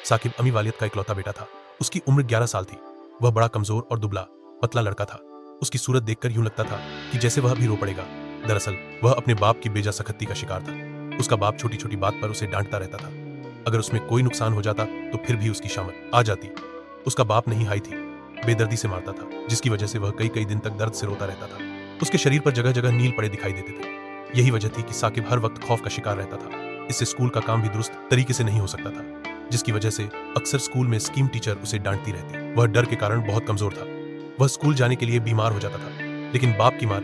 साकिब अमी वालियत का इकलौता बेटा था। उसकी उम्र 11 साल थी। वह बड़ा कमजोर और दुबला पतला लड़का था। उसकी सूरत देखकर यूं लगता था कि जैसे वह अभी रो पड़ेगा। दरअसल वह अपने बाप की बेजा सखत्ती का शिकार था। उसका बाप छोटी छोटी बात पर उसे डांटता रहता था। अगर उसमें कोई नुकसान हो जाता तो फिर भी उसकी शामत आ जाती। उसका बाप नहीं हाई थी, बेदर्दी से मारता था, जिसकी वजह से वह कई कई दिन तक दर्द से रोता रहता था। उसके शरीर पर जगह जगह नील पड़े दिखाई देते थे। यही वजह थी कि साकिब हर वक्त खौफ का शिकार रहता था। इससे स्कूल का काम भी दुरुस्त तरीके से नहीं हो सकता था, जिसकी वजह से अक्सर स्कूल में स्कीम टीचर उसे डांटती रहती। वह डर के कारण बहुत कमजोर था। वह स्कूल जाने के लिए बीमार हो जाता था, लेकिन बाप की मार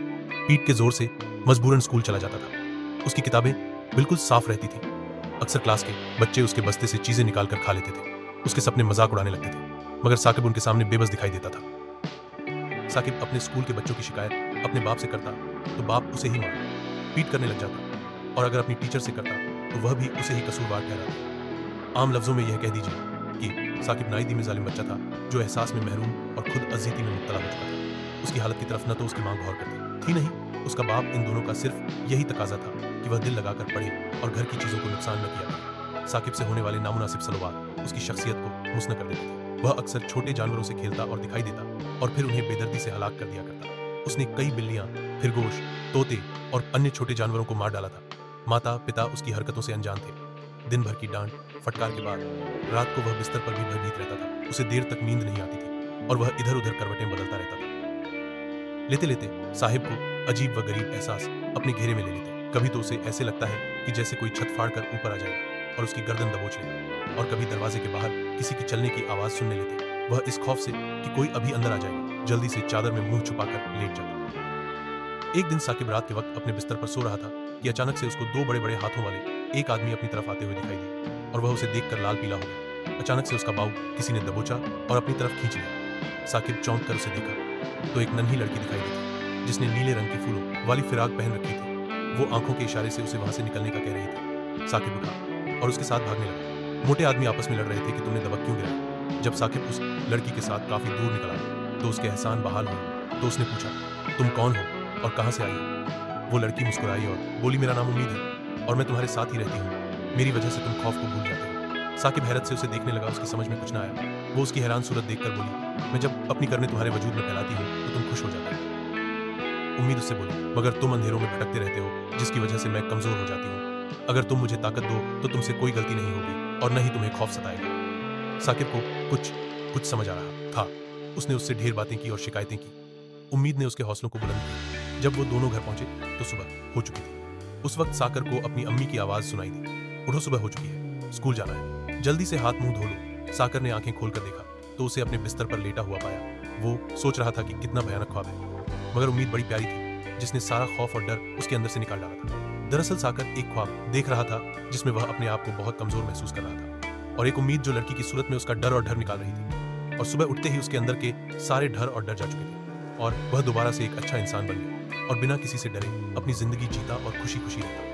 पीठ के जोर से मजबूरन स्कूल चला जाता था। उसकी किताबें बिल्कुल साफ रहती थी। अक्सर क्लास के बच्चे उसके बस्ते से चीजें निकाल कर खा लेते थे। उसके सपने मजाक उड़ाने लगते थे, मगर साकिब उनके सामने बेबस दिखाई देता था। साकिब अपने स्कूल के बच्चों की शिकायत अपने बाप से करता तो बाप उसे ही मार पीट करने लग जाता, और अगर अपनी टीचर से करता तो वह भी उसे ही कसूरवार ठहराती। आम लफ्जों में यह कह दीजिए कि साकिब नाइदी में जालिम बच्चा था, जो एहसास में महरूम और खुद अजीती में मुब्तला हो चुका था। उसकी हालत की तरफ न तो उसकी मां गौर करती थी, नहीं उसका बाप। इन दोनों का सिर्फ यही तकाजा था कि वह दिल लगाकर पढ़े और घर की चीजों को नुकसान न किया करे। साकिब से होने वाले नामुनासिब सलवात उसकी शख्सियत को मुस्न कर देते थे। वह अक्सर छोटे जानवरों से खेलता और दिखाई देता, और फिर उन्हें बेदर्दी से हलाक कर दिया करता। उसने कई बिल्लियां, खरगोश, तोते और अन्य छोटे जानवरों को मार डाला था। माता पिता उसकी हरकतों से अनजान थे। दिन भर की डांट फटकार के बाद रात को वह बिस्तर पर भी भयभीत रहता था। उसे देर तक नींद नहीं आती थी और वह इधर उधर करवटें बदलता रहता था। लेते लेते साहिब को अजीब व गरीब एहसास अपने घेरे में ले लेते। कभी तो उसे ऐसे लगता है कि जैसे कोई छत फाड़ कर ऊपर आ जाएगा और उसकी गर्दन दबोच लेगा, और कभी दरवाजे के बाहर किसी की चलने की आवाज सुनने लेते। वह इस खौफ से कि कोई अभी अंदर आ जाएगा जल्दी से चादर में मुंह छुपाकर लेट जाता। एक दिन साकिब रात के वक्त अपने बिस्तर पर सो रहा था कि अचानक से उसको दो बड़े बड़े हाथों वाले एक आदमी अपनी तरफ आते हुए दिखाई दिए, और वह उसे देखकर लाल पीला हो गया। अचानक से उसका बाहु किसी ने दबोचा और अपनी तरफ खींच लिया। साकिब चौंक कर उसे देखा तो एक नन्ही लड़की दिखाई दी, जिसने नीले रंग की फूलों वाली फिराक पहन रखी थी। वो आंखों के इशारे से उसे वहां से निकलने का कह रही थी। साकिब उठा और उसके साथ भागने लगा। मोटे आदमी आपस में लड़ रहे थे कि तुमने दबक क्यों गिराया। जब साकिब उस लड़की के साथ काफी दूर निकला तो उसके एहसान बहाल हुए, तो उसने पूछा, तुम कौन हो और कहां से आई हो। वो लड़की मुस्कुराई और बोली, मेरा नाम उम्मीद है और मैं तुम्हारे साथ ही रहती हूँ। मेरी वजह से तुम खौफ को भूल जाते हो। साकिब हैरत से उसे देखने लगा। उसकी समझ में कुछ ना आया। वो उसकी हैरान सूरत देखकर बोली, मैं जब अपनी करने तुम्हारे वजूद में फैलाती हूँ तो तुम खुश हो जाते हो। उम्मीद उससे बोली, मगर तुम अंधेरों में भटकते रहते हो, जिसकी वजह से मैं कमजोर हो जाती हूँ। अगर तुम मुझे ताकत दो तो तुमसे कोई गलती नहीं होगी और न ही तुम्हें खौफ सताएगा। साकिब को कुछ समझ आ रहा था। उसने उससे ढेर बातें की और शिकायतें की। उम्मीद ने उसके हौसलों को बुलंद किया। जब वो दोनों घर पहुंचे तो सुबह हो चुकी थी। उस वक्त साकर को अपनी अम्मी की आवाज सुनाई दी, उठो सुबह हो चुकी है, स्कूल जाना है, जल्दी से हाथ मुंह धो लो। साकर ने आंखें खोलकर देखा तो उसे अपने बिस्तर पर लेटा हुआ पाया। वो सोच रहा था कि कितना भयानक ख्वाब है, मगर उम्मीद बड़ी प्यारी थी, जिसने सारा खौफ और डर उसके अंदर से निकाल डाला था। दरअसल साकर एक ख्वाब देख रहा था जिसमें वह अपने आप को बहुत कमजोर महसूस कर रहा था, और एक उम्मीद जो लड़की की सूरत में उसका डर और डर निकाल रही थी। और सुबह उठते ही उसके अंदर के सारे डर और डर जा चुके थे, और वह दोबारा से एक अच्छा इंसान बन गया और बिना किसी से डरे अपनी जिंदगी जीता और खुशी खुशी रहता।